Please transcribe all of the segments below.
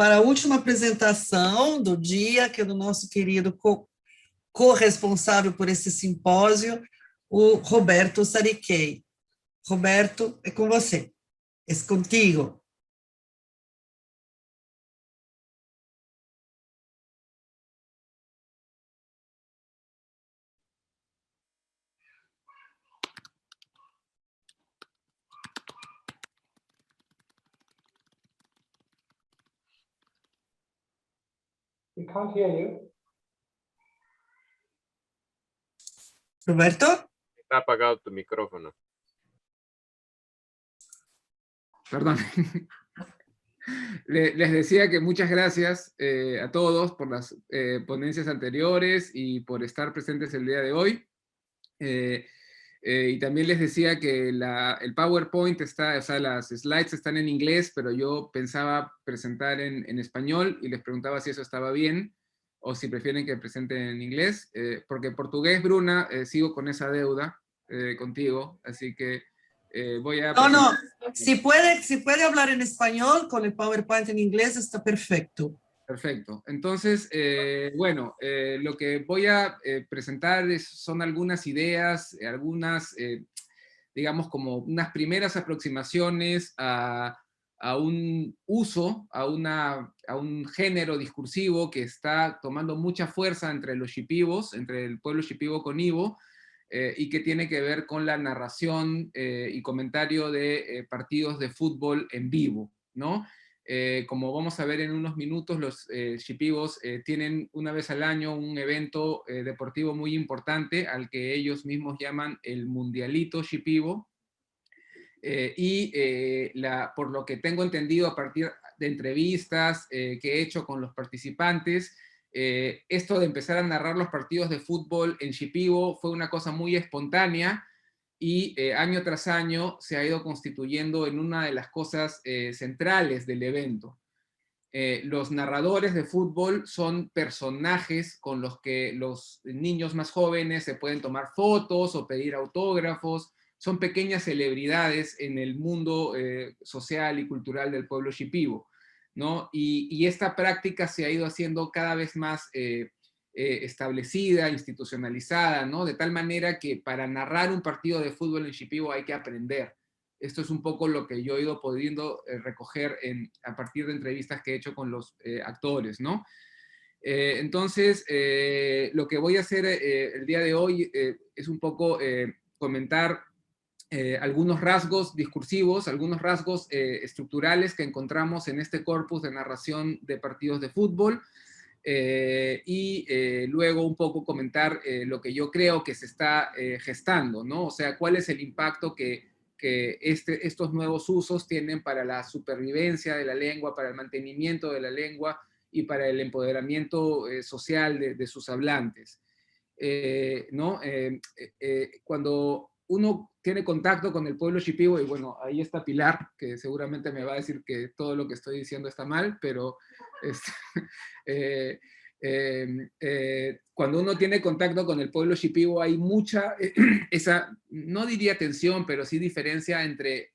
para a última apresentação do dia, que é do nosso querido corresponsável por esse simpósio, o Roberto Sariquei. Roberto, é com você. É contigo. We can't hear you. Roberto? Está apagado tu micrófono. Perdón. Les decía que muchas gracias a todos por las ponencias anteriores y por estar presentes el día de hoy. Y también les decía que el PowerPoint está, o sea, las slides están en inglés, pero yo pensaba presentar en español y les preguntaba si eso estaba bien o si prefieren que presente en inglés, porque portugués, Bruna, sigo con esa deuda contigo, así que voy a... No, si puede hablar en español con el PowerPoint en inglés está perfecto. Perfecto. Entonces, bueno, lo que voy a presentar son algunas ideas, algunas, digamos, como unas primeras aproximaciones a un uso, a un género discursivo que está tomando mucha fuerza entre los shipibos, entre el pueblo shipibo conibo, y que tiene que ver con la narración y comentario de partidos de fútbol en vivo, ¿no? Como vamos a ver en unos minutos, los shipibos tienen una vez al año un evento deportivo muy importante al que ellos mismos llaman el Mundialito Shipibo, por lo que tengo entendido a partir de entrevistas que he hecho con los participantes, esto de empezar a narrar los partidos de fútbol en shipibo fue una cosa muy espontánea, y año tras año se ha ido constituyendo en una de las cosas centrales del evento. Los narradores de fútbol son personajes con los que los niños más jóvenes se pueden tomar fotos o pedir autógrafos, son pequeñas celebridades en el mundo social y cultural del pueblo shipibo, ¿no? Y esta práctica se ha ido haciendo cada vez más establecida, institucionalizada, ¿no? De tal manera que para narrar un partido de fútbol en shipibo hay que aprender. Esto es un poco lo que yo he ido pudiendo recoger a partir de entrevistas que he hecho con los actores, ¿no? Entonces, lo que voy a hacer el día de hoy es un poco comentar algunos rasgos discursivos, algunos rasgos estructurales que encontramos en este corpus de narración de partidos de fútbol, luego un poco comentar lo que yo creo que se está gestando, ¿no? O sea, cuál es el impacto que estos nuevos usos tienen para la supervivencia de la lengua, para el mantenimiento de la lengua y para el empoderamiento social de sus hablantes. ¿No? Cuando uno tiene contacto con el pueblo shipibo, y bueno, ahí está Pilar, que seguramente me va a decir que todo lo que estoy diciendo está mal, pero cuando uno tiene contacto con el pueblo shipibo hay mucha, no diría tensión, pero sí diferencia entre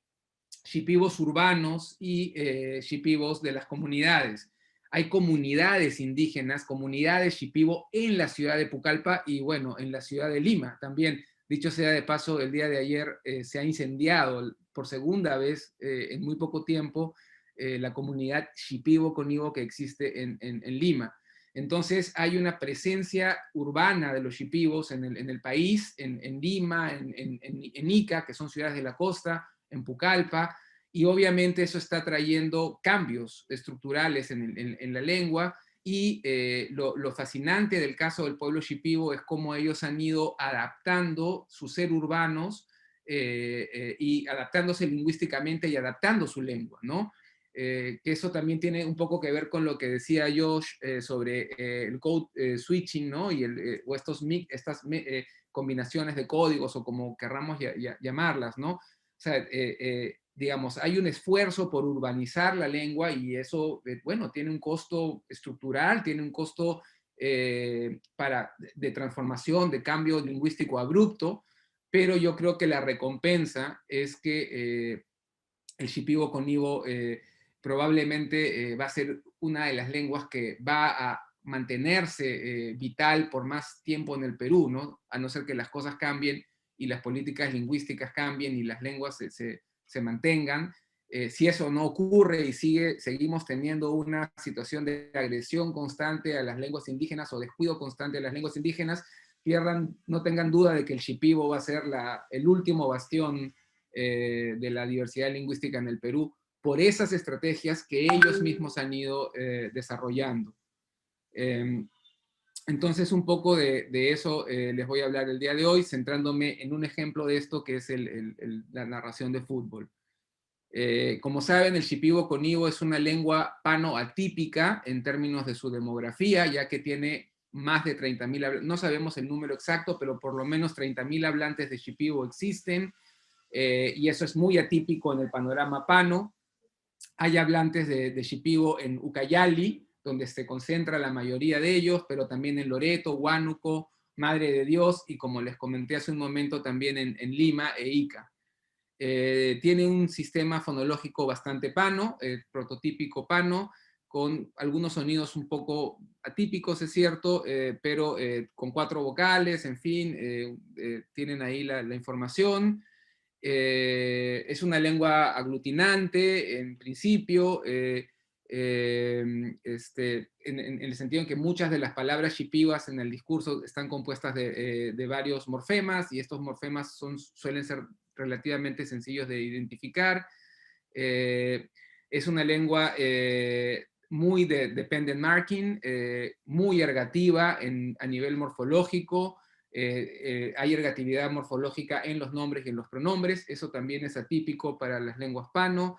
shipibos urbanos y shipibos de las comunidades. Hay comunidades indígenas, comunidades shipibo en la ciudad de Pucallpa y bueno, en la ciudad de Lima también. Dicho sea de paso, el día de ayer se ha incendiado por segunda vez en muy poco tiempo la comunidad shipibo conibo que existe en Lima. Entonces hay una presencia urbana de los shipibos en el país, en Lima, en Ica, que son ciudades de la costa, en Pucallpa, y obviamente eso está trayendo cambios estructurales en la lengua, y lo fascinante del caso del pueblo shipibo es cómo ellos han ido adaptando su ser urbanos y adaptándose lingüísticamente y adaptando su lengua, ¿no? Que eso también tiene un poco que ver con lo que decía Josh sobre el code switching, ¿no? Y o estas combinaciones de códigos, o como querramos llamarlas, ¿no? O sea, digamos, hay un esfuerzo por urbanizar la lengua, y eso, bueno, tiene un costo estructural, tiene un costo de transformación, de cambio lingüístico abrupto, pero yo creo que la recompensa es que el shipibo conibo probablemente va a ser una de las lenguas que va a mantenerse vital por más tiempo en el Perú, ¿no? A no ser que las cosas cambien y las políticas lingüísticas cambien y las lenguas se mantengan. Si eso no ocurre y seguimos teniendo una situación de agresión constante a las lenguas indígenas o descuido constante a las lenguas indígenas, no tengan duda de que el Shipibo va a ser el último bastión de la diversidad lingüística en el Perú, por esas estrategias que ellos mismos han ido desarrollando. Entonces, un poco de eso les voy a hablar el día de hoy, centrándome en un ejemplo de esto que es la narración de fútbol. Como saben, el Shipibo Conibo es una lengua pano atípica en términos de su demografía, ya que tiene más de 30.000 hablantes, no sabemos el número exacto, pero por lo menos 30.000 hablantes de Shipibo existen, y eso es muy atípico en el panorama pano. Hay hablantes de Shipibo en Ucayali, donde se concentra la mayoría de ellos, pero también en Loreto, Huánuco, Madre de Dios, y como les comenté hace un momento, también en Lima e Ica. Tiene un sistema fonológico bastante pano, prototípico pano, con algunos sonidos un poco atípicos, es cierto, pero con 4 vocales, en fin, tienen ahí la información. Es una lengua aglutinante, en principio, en el sentido en que muchas de las palabras shipibas en el discurso están compuestas de varios morfemas, y estos morfemas suelen ser relativamente sencillos de identificar. Es una lengua muy de dependent marking, muy ergativa a nivel morfológico. Hay ergatividad morfológica en los nombres y en los pronombres, eso también es atípico para las lenguas pano.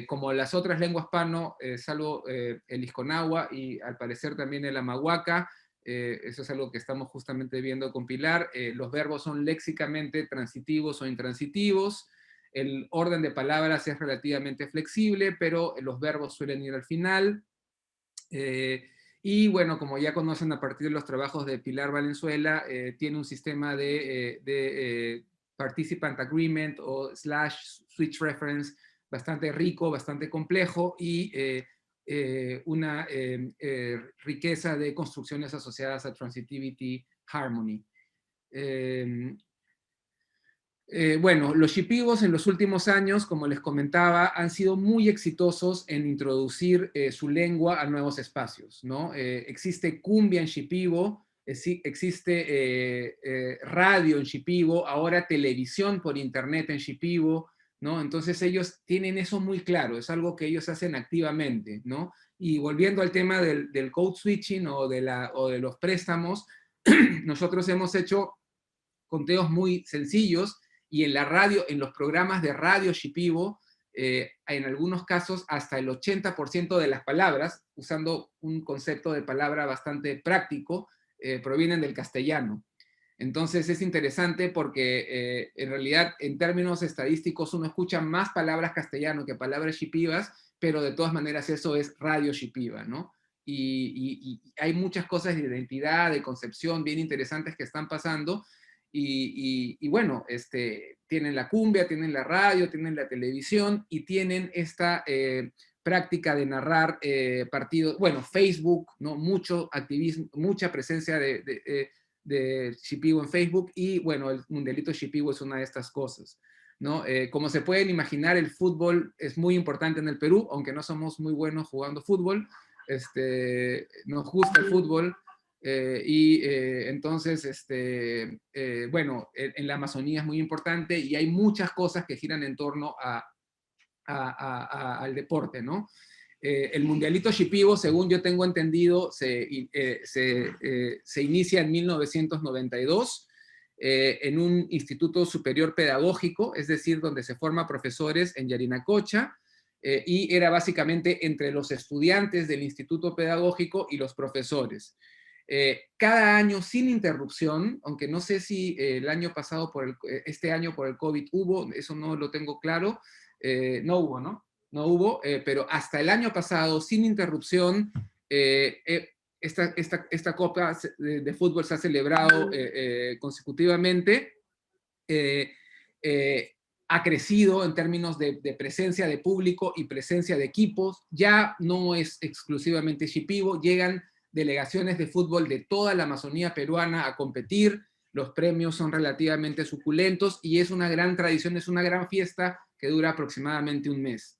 Como las otras lenguas pano, salvo el Isconagua y al parecer también el Amahuaca, eso es algo que estamos justamente viendo compilar, los verbos son léxicamente transitivos o intransitivos, el orden de palabras es relativamente flexible, pero los verbos suelen ir al final. Y bueno, como ya conocen a partir de los trabajos de Pilar Valenzuela, tiene un sistema de participant agreement o /switch reference bastante rico, bastante complejo, y una riqueza de construcciones asociadas a transitivity harmony. Bueno, los shipibos en los últimos años, como les comentaba, han sido muy exitosos en introducir su lengua a nuevos espacios, ¿no? Existe cumbia en shipibo, existe radio en shipibo, ahora televisión por internet en shipibo, ¿no? Entonces ellos tienen eso muy claro, es algo que ellos hacen activamente, ¿no? Y volviendo al tema del code switching o de los préstamos, nosotros hemos hecho conteos muy sencillos, y en la radio, en los programas de radio shipibo, en algunos casos hasta el 80% de las palabras, usando un concepto de palabra bastante práctico, provienen del castellano. Entonces es interesante porque en realidad en términos estadísticos uno escucha más palabras castellano que palabras shipibas, pero de todas maneras eso es radio shipiba, ¿no? Y hay muchas cosas de identidad, de concepción bien interesantes que están pasando. Y bueno, tienen la cumbia, tienen la radio, tienen la televisión y tienen esta práctica de narrar partidos, bueno, Facebook, ¿no? Mucho activismo, mucha presencia de shipibo en Facebook, y bueno, el mundialito shipibo es una de estas cosas, ¿no? Como se pueden imaginar, el fútbol es muy importante en el Perú, aunque no somos muy buenos jugando fútbol, nos gusta el fútbol. Entonces, bueno, en la Amazonía es muy importante y hay muchas cosas que giran en torno al deporte, ¿no? El mundialito shipibo, según yo tengo entendido, se inicia en 1992 en un instituto superior pedagógico, es decir, donde se forman profesores en Yarinacocha, y era básicamente entre los estudiantes del instituto pedagógico y los profesores. Cada año sin interrupción, aunque no sé si el año pasado, este año por el COVID hubo, eso no lo tengo claro, no hubo, ¿no? No hubo, pero hasta el año pasado, sin interrupción, esta Copa de Fútbol se ha celebrado consecutivamente. ha crecido en términos de presencia de público y presencia de equipos. Ya no es exclusivamente Shipibo, llegan delegaciones de fútbol de toda la Amazonía peruana a competir. Los premios son relativamente suculentos y es una gran tradición, es una gran fiesta que dura aproximadamente un mes.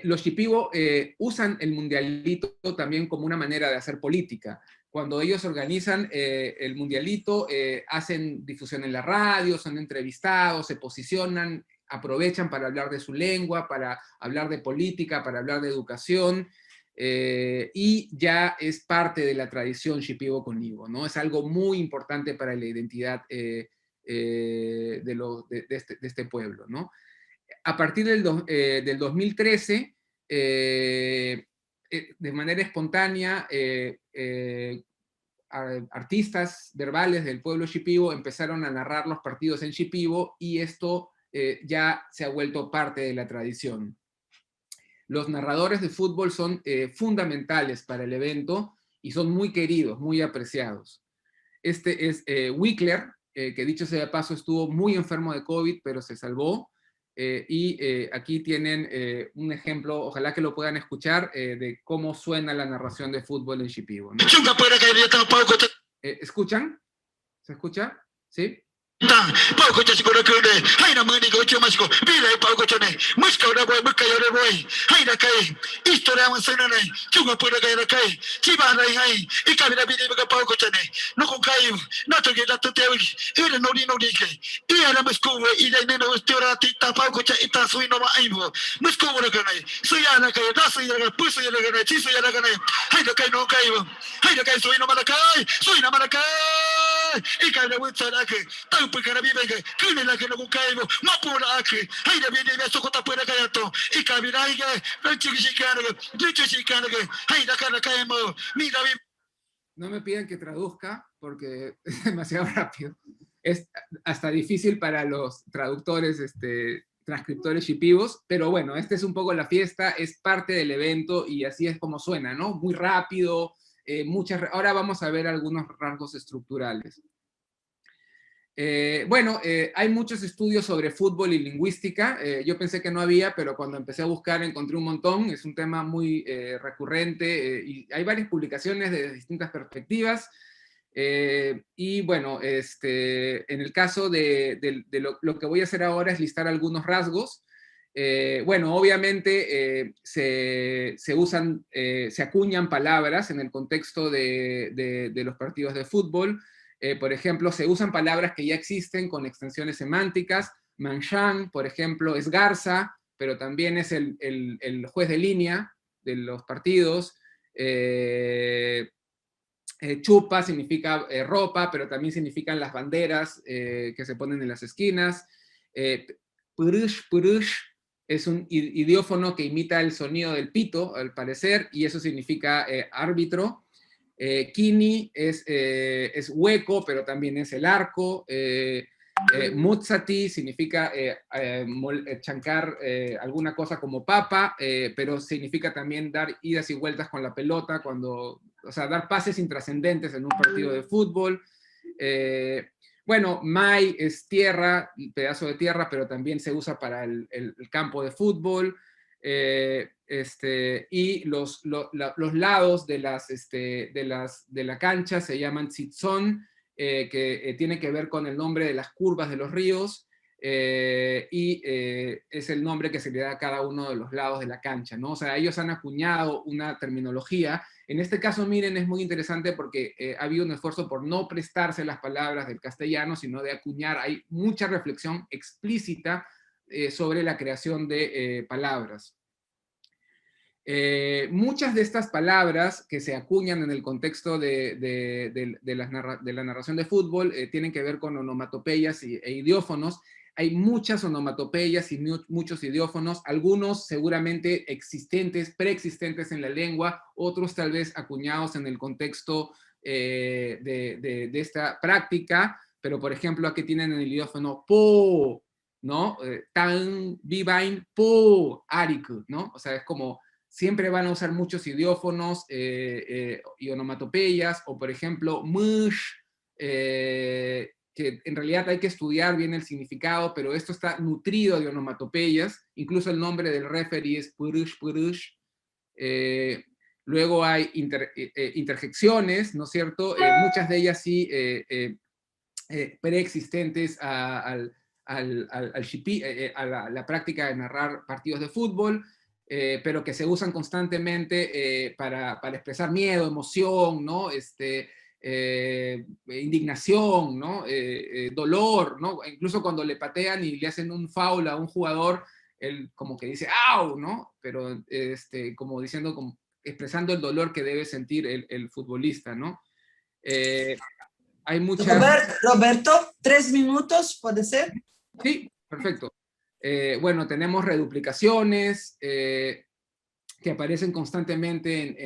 Los Shipibo usan el mundialito también como una manera de hacer política. Cuando ellos organizan el mundialito, hacen difusión en la radio, son entrevistados, se posicionan, aprovechan para hablar de su lengua, para hablar de política, para hablar de educación, y ya es parte de la tradición Shipibo Conibo, ¿no? Es algo muy importante para la identidad de este pueblo, ¿no? A partir del 2013, de manera espontánea, artistas verbales del pueblo Shipibo empezaron a narrar los partidos en Shipibo y esto ya se ha vuelto parte de la tradición. Los narradores de fútbol son fundamentales para el evento y son muy queridos, muy apreciados. Este es Wickler, que dicho sea de paso estuvo muy enfermo de COVID, pero se salvó. Aquí tienen un ejemplo, ojalá que lo puedan escuchar, de cómo suena la narración de fútbol en Shipibo, ¿no? ¿Escuchan? ¿Se escucha? ¿Sí? No me pidan que traduzca porque es demasiado rápido. Es hasta difícil para los traductores, transcriptores shipibos, pero bueno, esta es un poco la fiesta, es parte del evento y así es como suena, ¿no? Muy rápido, ahora vamos a ver algunos rasgos estructurales. Hay muchos estudios sobre fútbol y lingüística. Yo pensé que no había, pero cuando empecé a buscar encontré un montón. Es un tema muy recurrente y hay varias publicaciones de distintas perspectivas. Y bueno, en el caso de lo que voy a hacer ahora es listar algunos rasgos. Obviamente se acuñan palabras en el contexto de los partidos de fútbol. Por ejemplo, se usan palabras que ya existen con extensiones semánticas. Manchan, por ejemplo, es garza, pero también es el juez de línea de los partidos. Chupa significa ropa, pero también significan las banderas que se ponen en las esquinas. Purush es un idiófono que imita el sonido del pito, al parecer, y eso significa árbitro. Kini es hueco, pero también es el arco. Mutsati significa chancar alguna cosa como papa, pero significa también dar idas y vueltas con la pelota, o sea, dar pases intrascendentes en un partido de fútbol. Mai es tierra, pedazo de tierra, pero también se usa para el campo de fútbol. Y los lados de la cancha se llaman tzitzón, que tiene que ver con el nombre de las curvas de los ríos, es el nombre que se le da a cada uno de los lados de la cancha, ¿no? O sea, ellos han acuñado una terminología. En este caso, miren, es muy interesante porque ha habido un esfuerzo por no prestarse las palabras del castellano, sino de acuñar. Hay mucha reflexión explícita sobre la creación de palabras. Muchas de estas palabras que se acuñan en el contexto de la narración de fútbol tienen que ver con onomatopeyas e idiófonos. Hay muchas onomatopeyas y muchos idiófonos, algunos seguramente preexistentes en la lengua, otros tal vez acuñados en el contexto de esta práctica, pero por ejemplo aquí tienen el idiófono po, ¿no? Tan, vivain, po, ariku, ¿no? O sea, es como siempre van a usar muchos idiófonos y onomatopeyas, o por ejemplo, mush, que en realidad hay que estudiar bien el significado, pero esto está nutrido de onomatopeyas, incluso el nombre del referee es Purush Purush. Luego hay interjecciones, ¿no es cierto? Muchas de ellas sí preexistentes a la práctica de narrar partidos de fútbol, pero que se usan constantemente para expresar miedo, emoción, ¿no? Indignación, ¿no? Dolor, ¿no? Incluso cuando le patean y le hacen un foul a un jugador, él como que dice ¡au!, ¿no? Pero como diciendo, como expresando el dolor que debe sentir el futbolista, ¿no? Hay muchas... Roberto, 3 minutos, ¿puede ser? Sí, perfecto. Bueno, tenemos reduplicaciones que aparecen constantemente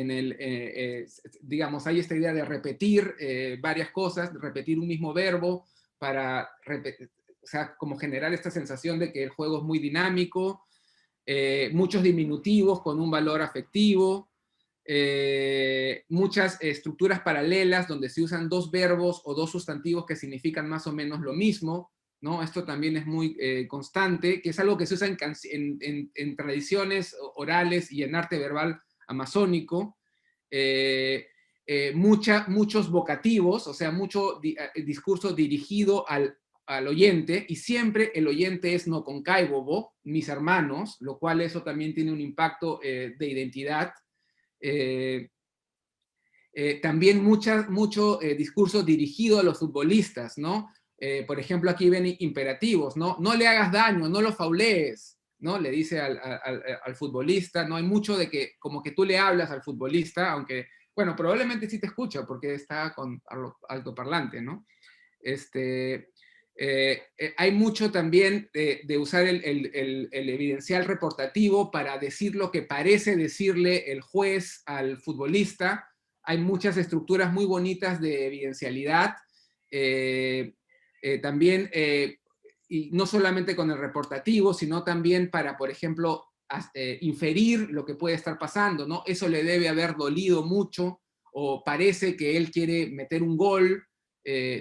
digamos, hay esta idea de repetir varias cosas, repetir un mismo verbo para, o sea, como generar esta sensación de que el juego es muy dinámico, muchos diminutivos con un valor afectivo, muchas estructuras paralelas donde se usan dos verbos o dos sustantivos que significan más o menos lo mismo, ¿no? Esto también es muy constante, que es algo que se usa en tradiciones orales y en arte verbal amazónico. Muchos vocativos, o sea, mucho discurso dirigido al oyente, y siempre el oyente es no concaibobo, mis hermanos, lo cual eso también tiene un impacto de identidad. También mucho discurso dirigido a los futbolistas, ¿no? Por ejemplo, aquí ven imperativos, ¿no? No le hagas daño, no lo faulees, ¿no? Le dice al futbolista, ¿no? Hay mucho de que como que tú le hablas al futbolista, aunque, bueno, probablemente sí te escucha porque está con altoparlante, ¿no? Hay mucho también de usar el evidencial reportativo para decir lo que parece decirle el juez al futbolista. Hay muchas estructuras muy bonitas de evidencialidad. También, y no solamente con el reportativo, sino también para, por ejemplo, inferir lo que puede estar pasando, ¿no? Eso le debe haber dolido mucho, o parece que él quiere meter un gol,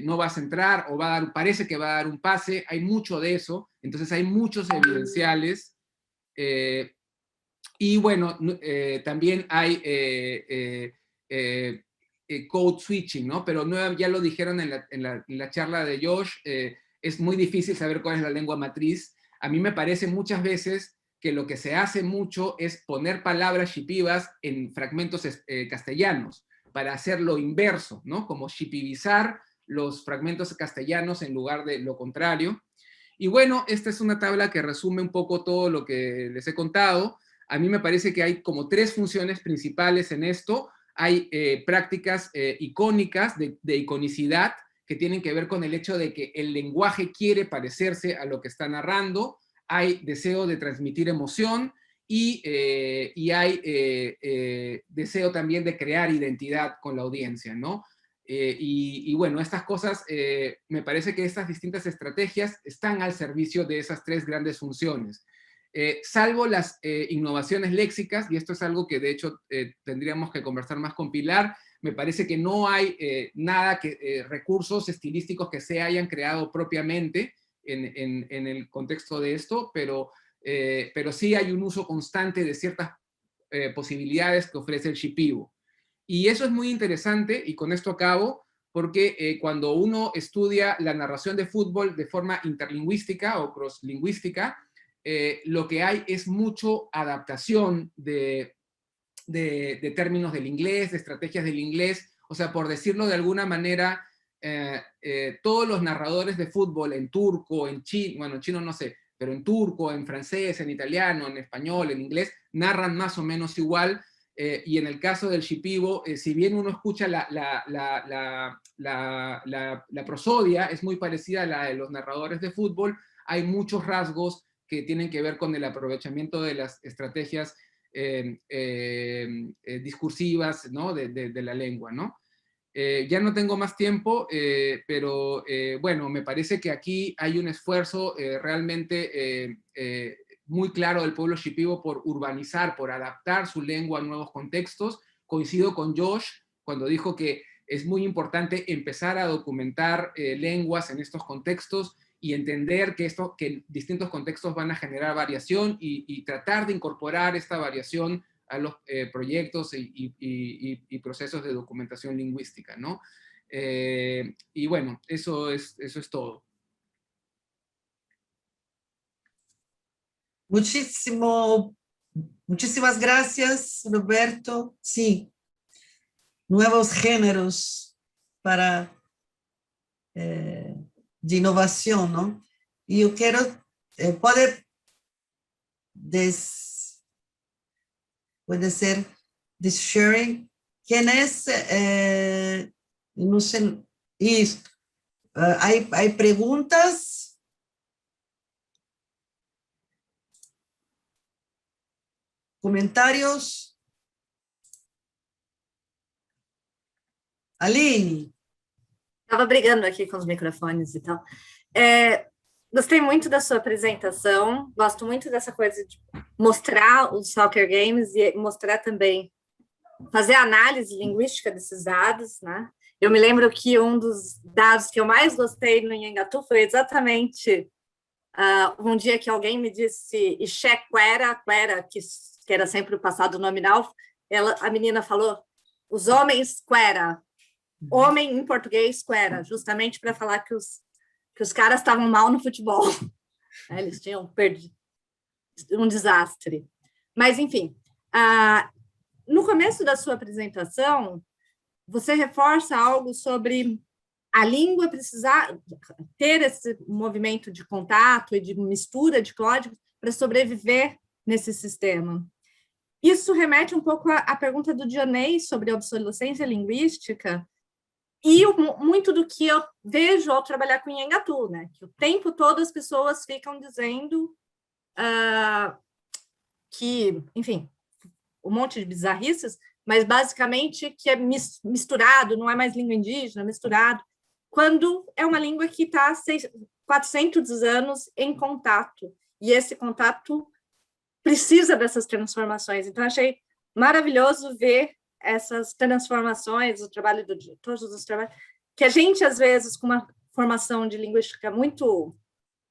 no va a centrar, o parece que va a dar un pase. Hay mucho de eso, entonces hay muchos evidenciales. Y bueno, también hay code switching, ¿no? Pero ya lo dijeron en la charla de Josh, es muy difícil saber cuál es la lengua matriz. A mí me parece muchas veces que lo que se hace mucho es poner palabras shipibas en fragmentos castellanos, para hacer lo inverso, ¿no? Como shipibizar los fragmentos castellanos en lugar de lo contrario. Y bueno, esta es una tabla que resume un poco todo lo que les he contado. A mí me parece que hay como 3 funciones principales en esto. Hay prácticas icónicas de iconicidad, que tienen que ver con el hecho de que el lenguaje quiere parecerse a lo que está narrando. Hay deseo de transmitir emoción y hay deseo también de crear identidad con la audiencia, ¿no? Y bueno, estas cosas, me parece que estas distintas estrategias están al servicio de esas 3 grandes funciones. Salvo las innovaciones léxicas, y esto es algo que de hecho tendríamos que conversar más con Pilar, me parece que no hay recursos estilísticos que se hayan creado propiamente en el contexto de esto, pero sí hay un uso constante de ciertas posibilidades que ofrece el shipibo. Y eso es muy interesante, y con esto acabo, porque cuando uno estudia la narración de fútbol de forma interlingüística o crosslingüística, lo que hay es mucho adaptación de términos del inglés, de estrategias del inglés. O sea, por decirlo de alguna manera, todos los narradores de fútbol en turco, en chino, bueno, en chino no sé, pero en turco, en francés, en italiano, en español, en inglés, narran más o menos igual. Y en el caso del shipibo, si bien uno escucha la prosodia, es muy parecida a la de los narradores de fútbol, hay muchos rasgos que tienen que ver con el aprovechamiento de las estrategias discursivas, ¿no? de la lengua, ¿no? Ya no tengo más tiempo, pero bueno, me parece que aquí hay un esfuerzo realmente muy claro del pueblo shipibo por urbanizar, por adaptar su lengua a nuevos contextos. Coincido con Josh cuando dijo que es muy importante empezar a documentar lenguas en estos contextos y entender que distintos contextos van a generar variación y tratar de incorporar esta variación a los proyectos y procesos de documentación lingüística, ¿no? Y bueno, eso es todo. Muchísimas gracias, Roberto. Sí, nuevos géneros para de inovación, ¿no? Y yo quiero, puede ser this sharing. ¿Quién es? No sé, isso. Hay preguntas? Comentários? Aline? Estava brigando aqui com os microfones e tal. Gostei muito da sua apresentação, gosto muito dessa coisa de mostrar os soccer games e mostrar também, fazer a análise linguística desses dados, né? Eu me lembro que um dos dados que eu mais gostei no Nhangatu foi exatamente um dia que alguém me disse Ixé Quera, que era sempre o passado nominal, a menina falou, os homens Quera, homem em português Quera, justamente para falar que os caras estavam mal no futebol. Eles tinham perdido, um desastre. Mas, enfim, no começo da sua apresentação, você reforça algo sobre a língua precisar ter esse movimento de contato e de mistura de códigos para sobreviver nesse sistema. Isso remete um pouco à pergunta do Dionei sobre a obsolescência linguística e muito do que eu vejo ao trabalhar com Nhangatu, né? Que o tempo todo as pessoas ficam dizendo que, enfim, um monte de bizarrices, mas basicamente que é misturado, não é mais língua indígena, misturado, quando é uma língua que está há 400 anos em contato, e esse contato precisa dessas transformações. Então, achei maravilhoso ver essas transformações, o trabalho de todos os trabalhos, que a gente, às vezes, com uma formação de linguística muito,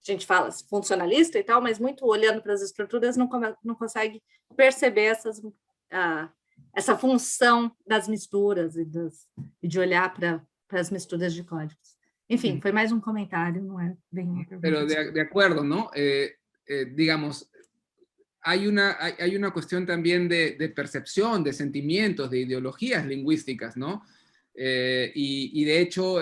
a gente fala funcionalista e tal, mas muito olhando para as estruturas, não consegue perceber essa função das misturas e de olhar para as misturas de códigos. Enfim, foi mais um comentário, não é bem uma pergunta. Pero de acuerdo, ¿no? Digamos, hay una cuestión también de percepción, de sentimientos, de ideologías lingüísticas, ¿no? Y de hecho,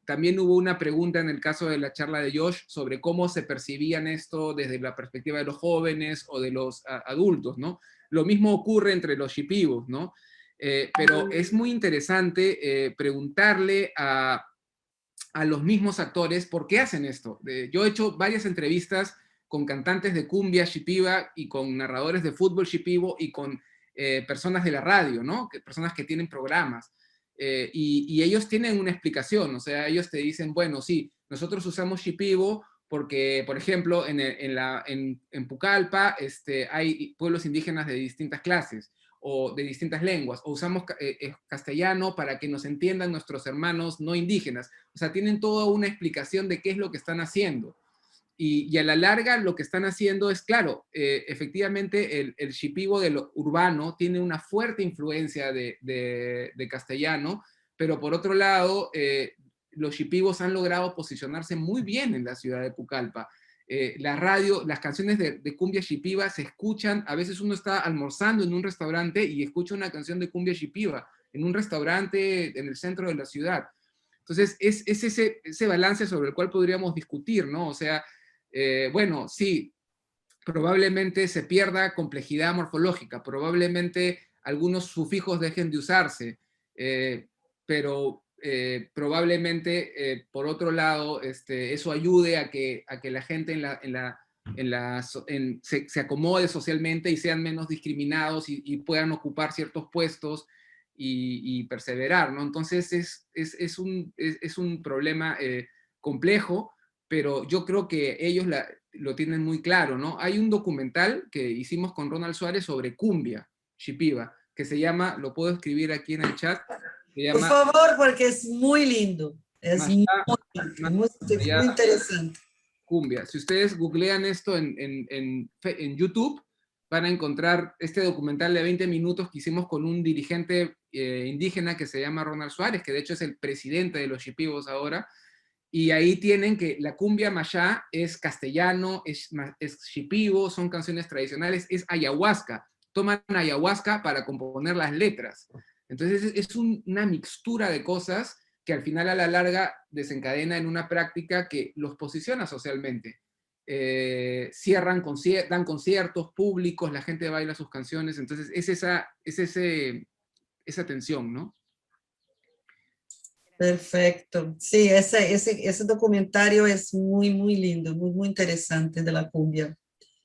también hubo una pregunta en el caso de la charla de Josh sobre cómo se percibían esto desde la perspectiva de los jóvenes o de los adultos, ¿no? Lo mismo ocurre entre los shipibos, ¿no? Pero es muy interesante preguntarle a los mismos actores por qué hacen esto. Yo he hecho varias entrevistas con cantantes de cumbia shipiba y con narradores de fútbol shipibo y con personas de la radio, ¿no? Personas que tienen programas. Y ellos tienen una explicación, o sea, ellos te dicen, bueno, sí, nosotros usamos shipibo porque, por ejemplo, en Pucallpa hay pueblos indígenas de distintas clases o de distintas lenguas, o usamos castellano para que nos entiendan nuestros hermanos no indígenas. O sea, tienen toda una explicación de qué es lo que están haciendo. Y a la larga lo que están haciendo es, claro, efectivamente el shipibo de lo urbano tiene una fuerte influencia de castellano, pero por otro lado, los shipibos han logrado posicionarse muy bien en la ciudad de Pucallpa. La radio, las canciones de cumbia shipiba se escuchan, a veces uno está almorzando en un restaurante y escucha una canción de cumbia shipiba en un restaurante en el centro de la ciudad. Entonces, es ese balance sobre el cual podríamos discutir, ¿no? O sea, bueno, sí, probablemente se pierda complejidad morfológica, probablemente algunos sufijos dejen de usarse, pero probablemente, por otro lado, eso ayude a que la gente se acomode socialmente y sean menos discriminados y puedan ocupar ciertos puestos y perseverar, ¿no? Entonces es un problema complejo, pero yo creo que ellos lo tienen muy claro, ¿no? Hay un documental que hicimos con Ronald Suárez sobre cumbia shipiba, que se llama, lo puedo escribir aquí en el chat, Se Por llama favor, porque es muy lindo. Es Mashá, muy interesante. Cumbia. Si ustedes googlean esto en YouTube, van a encontrar este documental de 20 minutos que hicimos con un dirigente indígena que se llama Ronald Suárez, que de hecho es el presidente de los Shipibos ahora, y ahí tienen que la cumbia mashá es castellano, es shipibo, son canciones tradicionales, es ayahuasca. Toman ayahuasca para componer las letras. Entonces es una mixtura de cosas que al final a la larga desencadena en una práctica que los posiciona socialmente. Dan conciertos públicos, la gente baila sus canciones, entonces es esa tensión, ¿no? Perfecto. Sí, ese documentario es muy lindo, muy interesante de la cumbia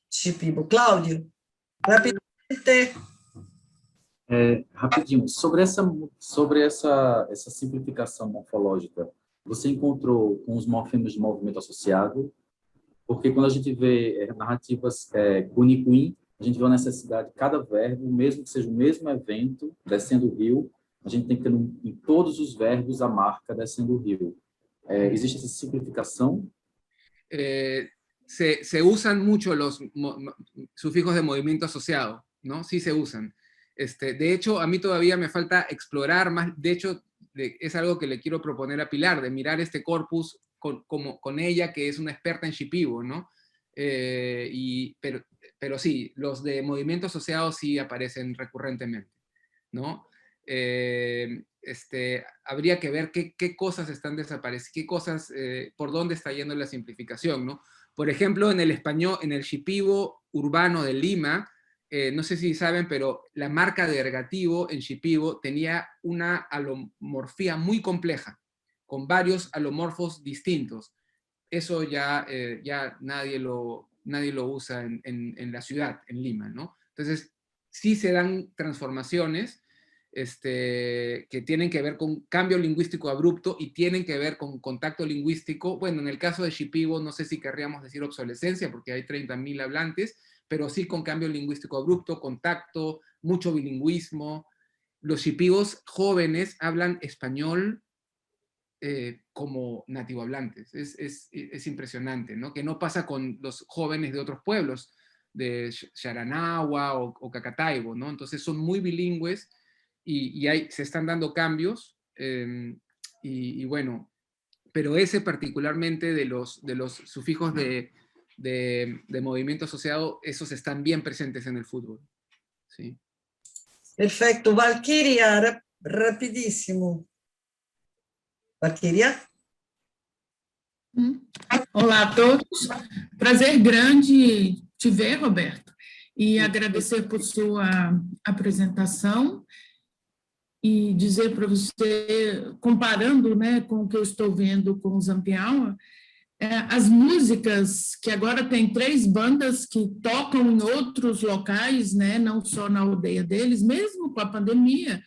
Shipibo. Cláudio, rapidamente. Rapidinho, sobre essa simplificação morfológica, você encontrou com os morfemas de movimento associado? Porque quando a gente vê narrativas Cunicuim, a gente vê a necessidade de cada verbo, mesmo que seja o mesmo evento, descendo o rio, a gente tem que ter em todos os verbos a marca descendo o rio. Existe essa simplificação? Se usan mucho los sufijos de movimiento asociado, ¿no? Sí se usan. De hecho, a mí todavía me falta explorar más, de hecho, es algo que le quiero proponer a Pilar, de mirar este corpus con ella, que es una experta en shipibo, ¿no? Pero sí, los de movimiento asociado sí aparecen recurrentemente, ¿no? Habría que ver qué cosas están desapareciendo, qué cosas, por dónde está yendo la simplificación, ¿no? Por ejemplo, en el español, en el shipibo urbano de Lima, no sé si saben, pero la marca de ergativo en shipibo tenía una alomorfía muy compleja, con varios alomorfos distintos. Eso ya nadie lo usa en la ciudad, en Lima, ¿no? Entonces, sí se dan transformaciones que tienen que ver con cambio lingüístico abrupto y tienen que ver con contacto lingüístico. Bueno, en el caso de shipibo, no sé si querríamos decir obsolescencia, porque hay 30.000 hablantes, pero sí con cambio lingüístico abrupto, contacto, mucho bilingüismo. Los shipibos jóvenes hablan español como nativo hablantes. Es impresionante, ¿no? Que no pasa con los jóvenes de otros pueblos, de Xaranagua o Cacataibo, ¿no? Entonces son muy bilingües y se están dando cambios y bueno, pero ese particularmente de los sufijos de movimiento asociado, esos están bien presentes en el fútbol. Sí. Perfecto. Valkyria, rapidíssimo. Valkyria? Olá a todos. Prazer grande te ver, Roberto, e agradecer por sua apresentação e dizer para você, comparando, né, com o que eu estou vendo com o Zampião, as músicas, que agora tem 3 bandas que tocam em outros locais, né, não só na aldeia deles, mesmo com a pandemia,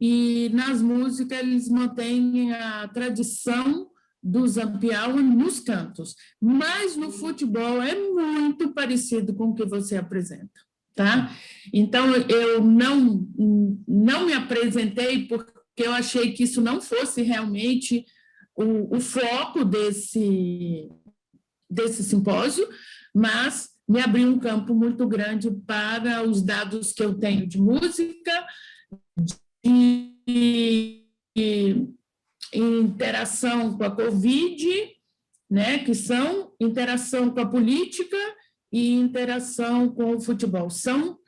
e nas músicas eles mantêm a tradição do Zampião nos cantos, mas no futebol é muito parecido com o que você apresenta, tá? Então, eu não me apresentei porque eu achei que isso não fosse realmente o foco desse simpósio, mas me abriu um campo muito grande para os dados que eu tenho de música, de interação com a Covid, né, que são interação com a política e interação com o futebol. São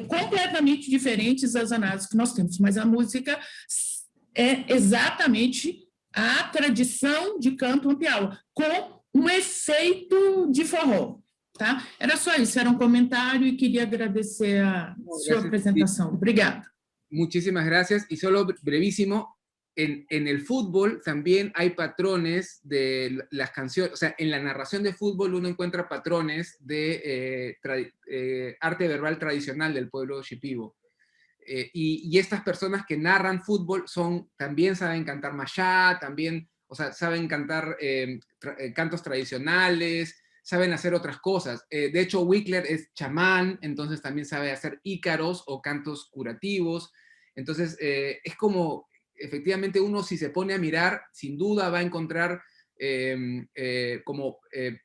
completamente diferentes as análises que nós temos, mas a música é exatamente a tradição de canto ampiaua, com um efeito de forró. Tá? Era só isso, era um comentário e queria agradecer a sua apresentação. Obrigada. Muchísimas gracias. Y solo brevísimo, en el fútbol también hay patrones de las canciones, o sea, en la narración de fútbol uno encuentra patrones de arte verbal tradicional del pueblo shipibo. Y estas personas que narran fútbol también saben cantar mashá, también, o sea, saben cantar cantos tradicionales, saben hacer otras cosas. De hecho, Wickler es chamán, entonces también sabe hacer ícaros o cantos curativos. Entonces, es como efectivamente uno, si se pone a mirar, sin duda va a encontrar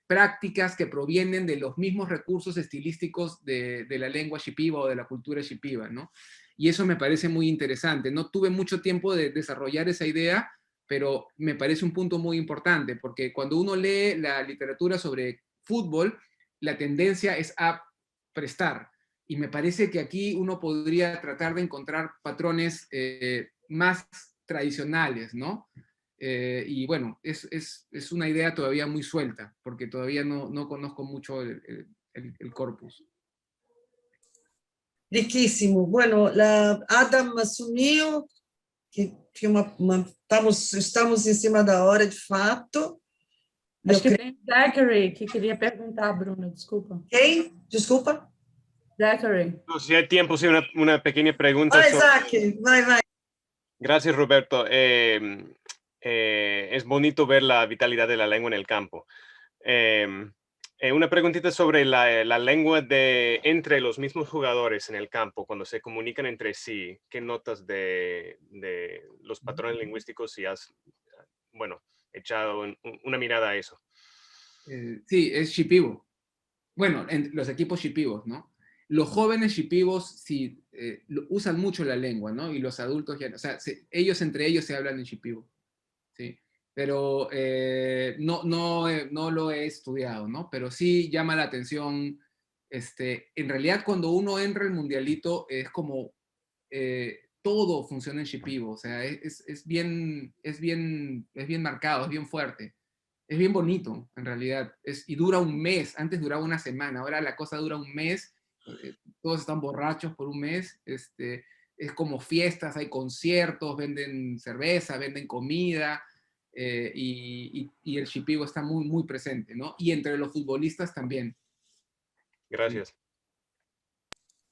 prácticas que provienen de los mismos recursos estilísticos de la lengua shipibo o de la cultura shipiba, ¿no? Y eso me parece muy interesante. No tuve mucho tiempo de desarrollar esa idea, pero me parece un punto muy importante, porque cuando uno lee la literatura sobre fútbol, la tendencia es a prestar. Y me parece que aquí uno podría tratar de encontrar patrones más tradicionales, ¿no? Y bueno, es una idea todavía muy suelta, porque todavía no conozco mucho el corpus. Riquíssimo. Bueno, Adam assumiu que tinha estamos em cima da hora, de fato. Acho que tem Zachary que queria perguntar, Bruno, desculpa. Quem? Desculpa. Zachary. No, si hay tiempo, sí, una pequeña pregunta. Vai, Zach, vai. Gracias, Roberto. Es bonito ver la vitalidad de la lengua en el campo. Una preguntita sobre la lengua entre los mismos jugadores en el campo, cuando se comunican entre sí. ¿Qué notas de los patrones lingüísticos si has, echado una mirada a eso? Sí, es shipibo. Bueno, los equipos shipibos, ¿no? Los jóvenes shipibos sí usan mucho la lengua, ¿no? Y los adultos ya, o sea, ellos entre ellos se hablan en shipibo, ¿sí? Pero no lo he estudiado, ¿no? Pero sí llama la atención, en realidad cuando uno entra al mundialito es como todo funciona en shipibo, o sea, es bien marcado, es bien fuerte. Es bien bonito, en realidad. Y dura un mes. Antes duraba una semana. Ahora la cosa dura un mes. Todos están borrachos por un mes. Es como fiestas, hay conciertos, venden cerveza, venden comida. Y el shipibo está muy, muy presente, ¿no? Y entre los futbolistas también. Gracias.